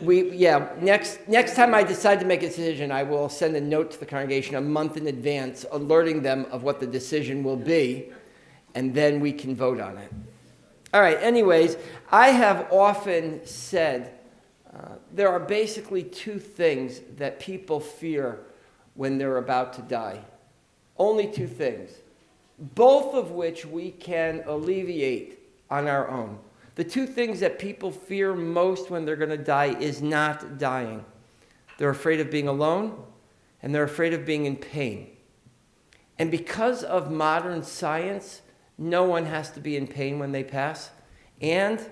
Next time I decide to make a decision, I will send a note to the congregation a month in advance, alerting them of what the decision will be, and then we can vote on it. All right, anyways, I have often said there are basically two things that people fear when they're about to die. Only two things, both of which we can alleviate on our own. The two things that people fear most when they're going to die is not dying. They're afraid of being alone, and they're afraid of being in pain. And because of modern science, no one has to be in pain when they pass. And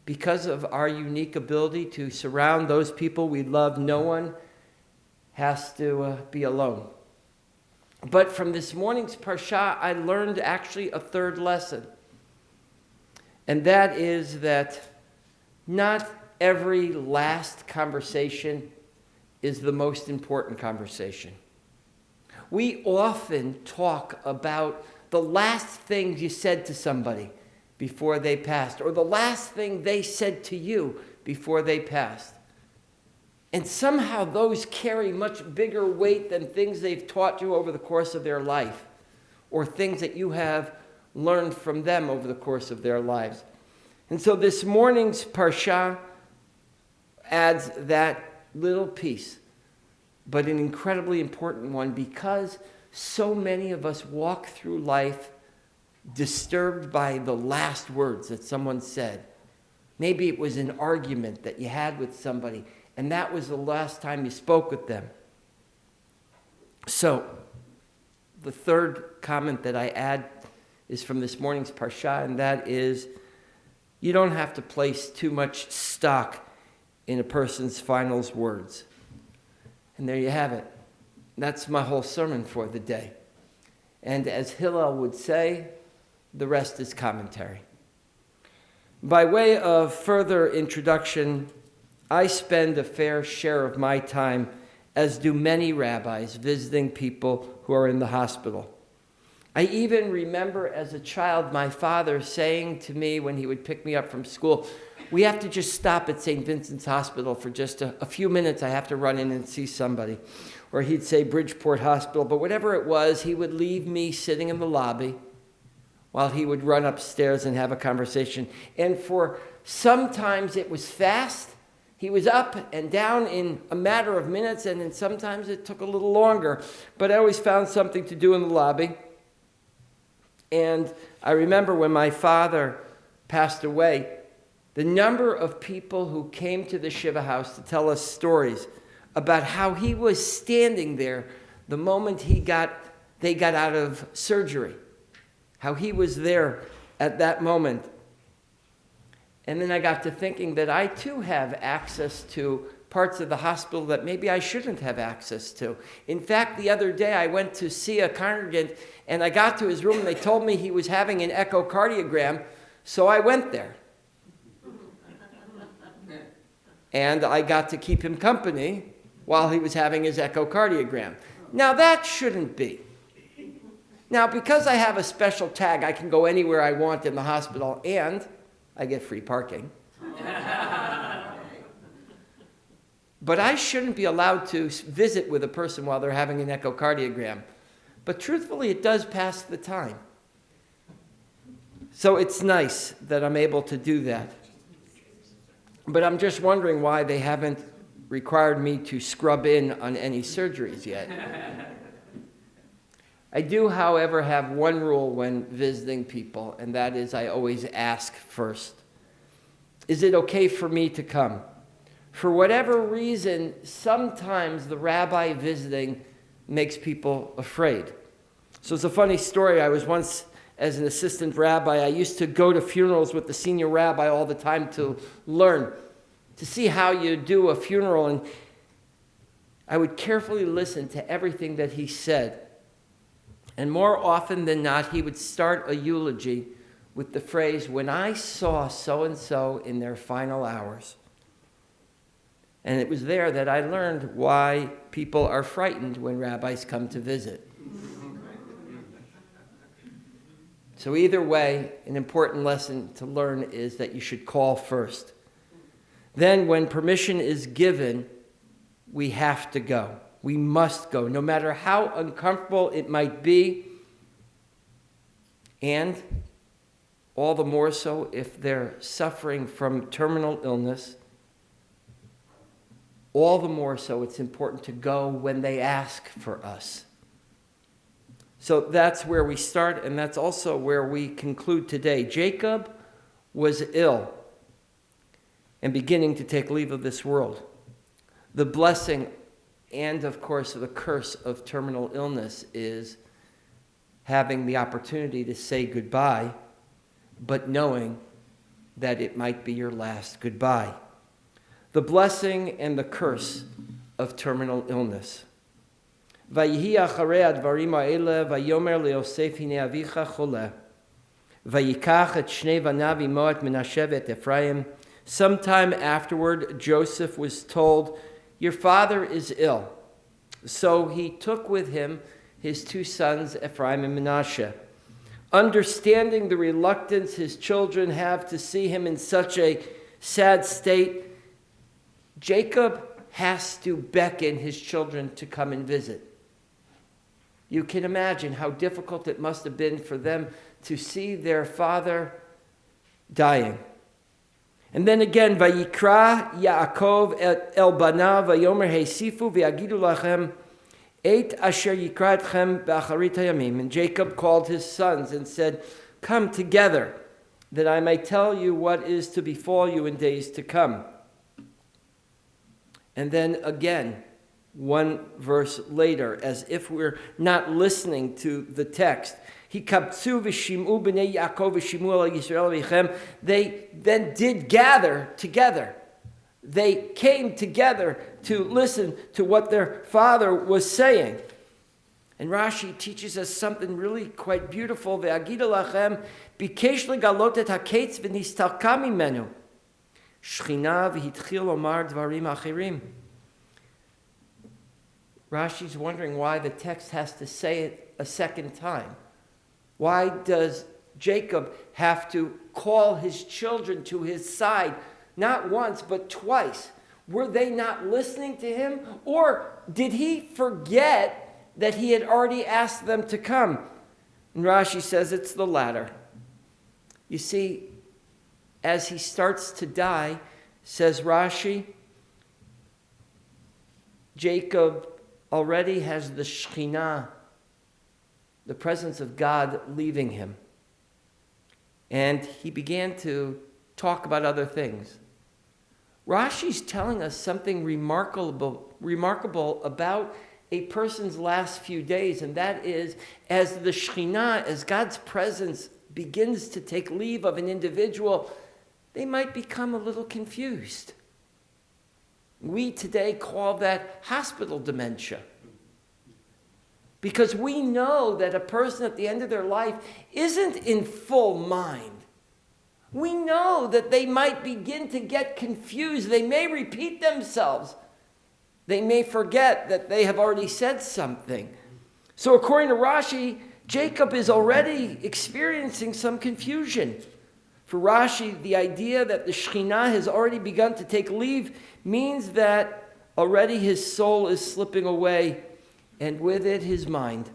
because of our unique ability to surround those people we love, no one has to be alone. But from this morning's Parashat, I learned actually a third lesson. And that is that not every last conversation is the most important conversation. We often talk about the last thing you said to somebody before they passed, or the last thing they said to you before they passed. And somehow those carry much bigger weight than things they've taught you over the course of their life, or things that you have learned from them over the course of their lives. And so this morning's Parsha adds that little piece, but an incredibly important one, because so many of us walk through life disturbed by the last words that someone said. Maybe it was an argument that you had with somebody, and that was the last time you spoke with them. So, the third comment that I add is from this morning's Parsha, and that is, you don't have to place too much stock in a person's final words. And there you have it. That's my whole sermon for the day. And as Hillel would say, the rest is commentary. By way of further introduction, I spend a fair share of my time, as do many rabbis, visiting people who are in the hospital. I even remember as a child my father saying to me when he would pick me up from school, we have to just stop at St. Vincent's Hospital for just a few minutes. I have to run in and see somebody. Or he'd say Bridgeport Hospital. But whatever it was, he would leave me sitting in the lobby while he would run upstairs and have a conversation. And for sometimes it was fast. He was up and down in a matter of minutes, and then sometimes it took a little longer. But I always found something to do in the lobby. And I remember when my father passed away, the number of people who came to the Shiva house to tell us stories about how he was standing there the moment they got out of surgery, how he was there at that moment. And then I got to thinking that I too have access to parts of the hospital that maybe I shouldn't have access to. In fact, the other day I went to see a congregant, and I got to his room and they told me he was having an echocardiogram, so I went there. And I got to keep him company while he was having his echocardiogram. Now that shouldn't be. Now, because I have a special tag, I can go anywhere I want in the hospital, and I get free parking. But I shouldn't be allowed to visit with a person while they're having an echocardiogram. But truthfully, it does pass the time. So it's nice that I'm able to do that. But I'm just wondering why they haven't required me to scrub in on any surgeries yet. I do, however, have one rule when visiting people, and that is I always ask first, is it okay for me to come? For whatever reason, sometimes the rabbi visiting makes people afraid. So it's a funny story. I was once, as an assistant rabbi, I used to go to funerals with the senior rabbi all the time to learn, to see how you do a funeral. And I would carefully listen to everything that he said. And more often than not, he would start a eulogy with the phrase, when I saw so-and-so in their final hours. And it was there that I learned why people are frightened when rabbis come to visit. So either way, an important lesson to learn is that you should call first. then when permission is given, we have to go. We must go, no matter how uncomfortable it might be, and all the more so if they're suffering from terminal illness. All the more so it's important to go when they ask for us. So that's where we start, and that's also where we conclude today. Jacob was ill and beginning to take leave of this world. The blessing and, of course, the curse of terminal illness is having the opportunity to say goodbye, but knowing that it might be your last goodbye. The blessing and the curse of terminal illness. Vayehi acharei advarim ha'ele, vayomer leYosef hinei avicha choleh, vayikach et shnei banav imo et Menashe ve'et Ephraim. Sometime afterward, Joseph was told, "Your father is ill." So he took with him his two sons, Ephraim and Menashe. Understanding the reluctance his children have to see him in such a sad state, Jacob has to beckon his children to come and visit. You can imagine how difficult it must have been for them to see their father dying. And then again, Vayikra Yaakov el banav vayomer heisifu v'yagidu lachem et asher yikra etchem b'acharit hayamim. And Jacob called his sons and said, "Come together, that I may tell you what is to befall you in days to come." And then again, one verse later, as if we're not listening to the text, Hikabtzu v'shim'u b'nei Yaakov v'shim'u el Yisrael v'ichem. They then did gather together. They came together to listen to what their father was saying. And Rashi teaches us something really quite beautiful. Ve'agida lachem bikesh legalot et haketz v'nistalka mimenu. Shchina v'hitchil omar dvarim achirim. Rashi's wondering why the text has to say it a second time. Why does Jacob have to call his children to his side, not once, but twice? Were they not listening to him? Or did he forget that he had already asked them to come? And Rashi says it's the latter. You see, as he starts to die, says Rashi, Jacob already has the Shekhinah, the presence of God, leaving him. And he began to talk about other things. Rashi's telling us something remarkable about a person's last few days, and that is, as the Shekhinah, as God's presence begins to take leave of an individual, they might become a little confused. We today call that hospital dementia. Because we know that a person at the end of their life isn't in full mind. We know that they might begin to get confused. They may repeat themselves. They may forget that they have already said something. So according to Rashi, Jacob is already experiencing some confusion. For Rashi, the idea that the Shekhinah has already begun to take leave means that already his soul is slipping away, and with it his mind.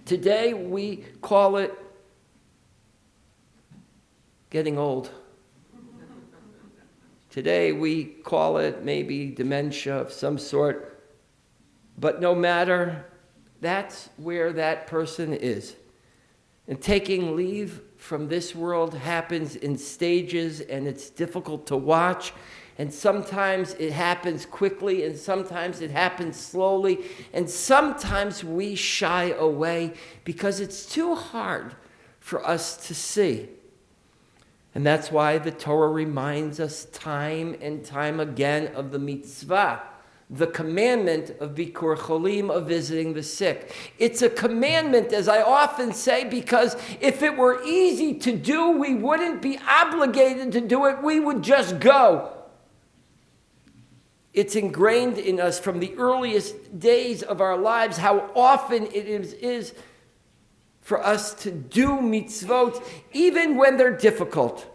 Today we call it getting old. Today we call it maybe dementia of some sort. But no matter, that's where that person is. And taking leave from this world happens in stages, and it's difficult to watch. And sometimes it happens quickly, and sometimes it happens slowly. And sometimes we shy away because it's too hard for us to see. And that's why the Torah reminds us time and time again of the mitzvah, the commandment of Bikur Cholim, of visiting the sick. It's a commandment, as I often say, because if it were easy to do, we wouldn't be obligated to do it. We would just go. It's ingrained in us from the earliest days of our lives how often it is for us to do mitzvot, even when they're difficult.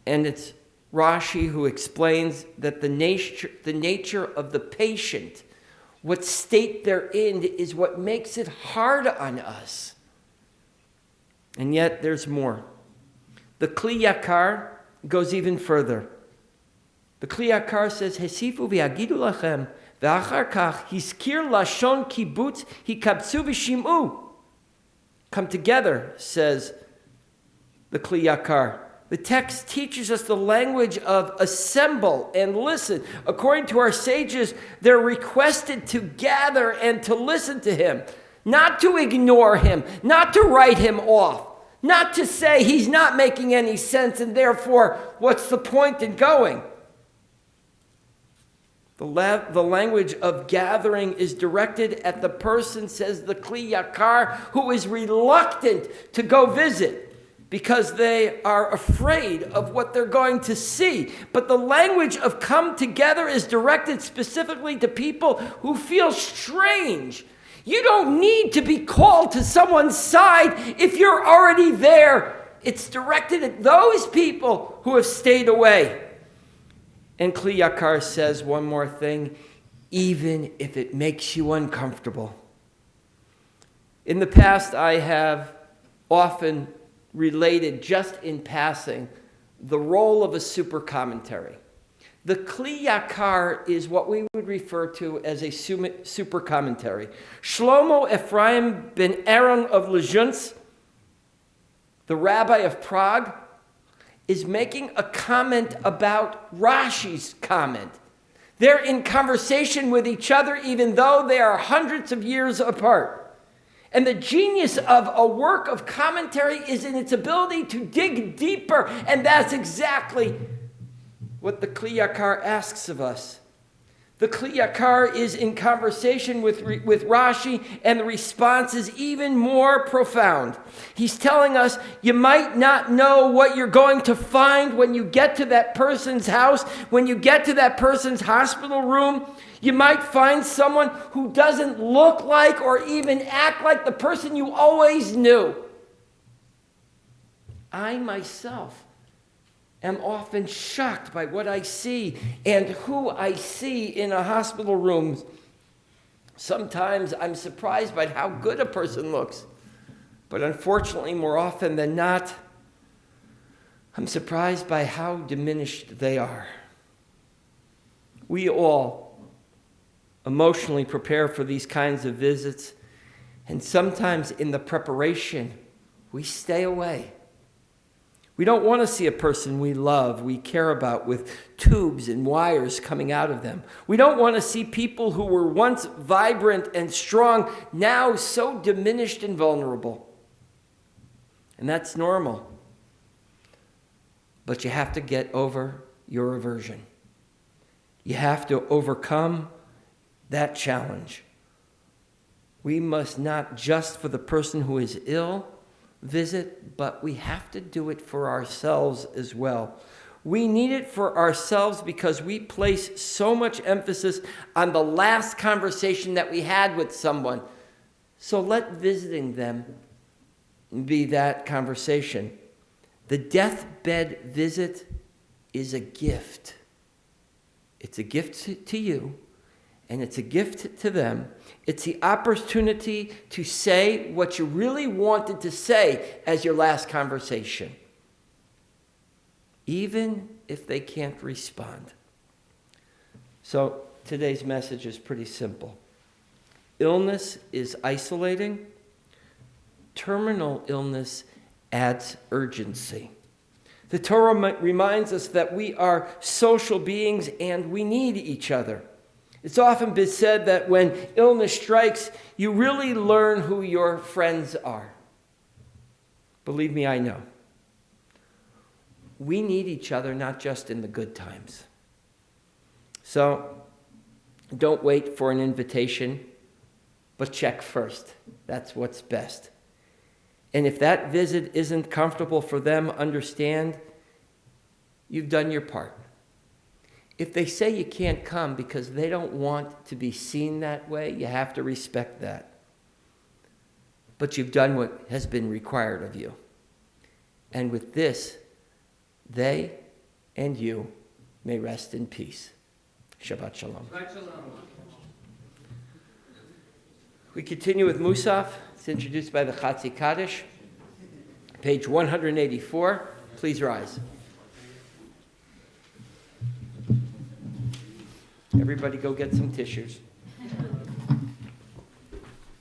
And it's Rashi, who explains that the nature of the patient, what state they're in, is what makes it hard on us. And yet there's more. The Kli Yakar goes even further. The Kli Yakar says, Hesifu v'yagidu lachem v'achar kach hiskir lashon kibutz hikabtzu v'shim'u. Come together, says the Kli Yakar. The text teaches us the language of assemble and listen. According to our sages, they're requested to gather and to listen to him, not to ignore him, not to write him off, not to say he's not making any sense and therefore what's the point in going? The language of gathering is directed at the person, says the Kli Yakar, who is reluctant to go visit because they are afraid of what they're going to see. But the language of come together is directed specifically to people who feel strange. You don't need to be called to someone's side if you're already there. It's directed at those people who have stayed away. And Kli Yakar says one more thing, even if it makes you uncomfortable. In the past, I have often related, just in passing, the role of a super commentary. The Kli Yakar is what we would refer to as a super commentary. Shlomo Ephraim ben Aaron of Lezhunsk, the rabbi of Prague, is making a comment about Rashi's comment. They're in conversation with each other even though they are hundreds of years apart. And the genius of a work of commentary is in its ability to dig deeper, and that's exactly what the Kli Yakar asks of us. The Kli Yakar is in conversation with Rashi, and the response is even more profound. He's telling us you might not know what you're going to find when you get to that person's house, when you get to that person's hospital room. You might find someone who doesn't look like or even act like the person you always knew. I myself am often shocked by what I see and who I see in a hospital room. Sometimes I'm surprised by how good a person looks. But unfortunately, more often than not, I'm surprised by how diminished they are. We all emotionally prepare for these kinds of visits, and sometimes in the preparation, we stay away. We don't want to see a person we love, we care about, with tubes and wires coming out of them. We don't want to see people who were once vibrant and strong, now so diminished and vulnerable. And that's normal. But you have to get over your aversion. You have to overcome that challenge. We must not just for the person who is ill visit, but we have to do it for ourselves as well. We need it for ourselves because we place so much emphasis on the last conversation that we had with someone. So let visiting them be that conversation. The deathbed visit is a gift. It's a gift to you, and it's a gift to them. It's the opportunity to say what you really wanted to say as your last conversation, even if they can't respond. So today's message is pretty simple. Illness is isolating. Terminal illness adds urgency. The Torah reminds us that we are social beings and we need each other. It's often been said that when illness strikes, you really learn who your friends are. Believe me, I know. We need each other, not just in the good times. So don't wait for an invitation, but check first. That's what's best. And if that visit isn't comfortable for them, understand you've done your part. If they say you can't come because they don't want to be seen that way, you have to respect that. But you've done what has been required of you. And with this, they and you may rest in peace. Shabbat Shalom. Shabbat Shalom. We continue with Musaf. It's introduced by the Chatzi Kaddish. Page 184. Please rise. Everybody go get some tissues.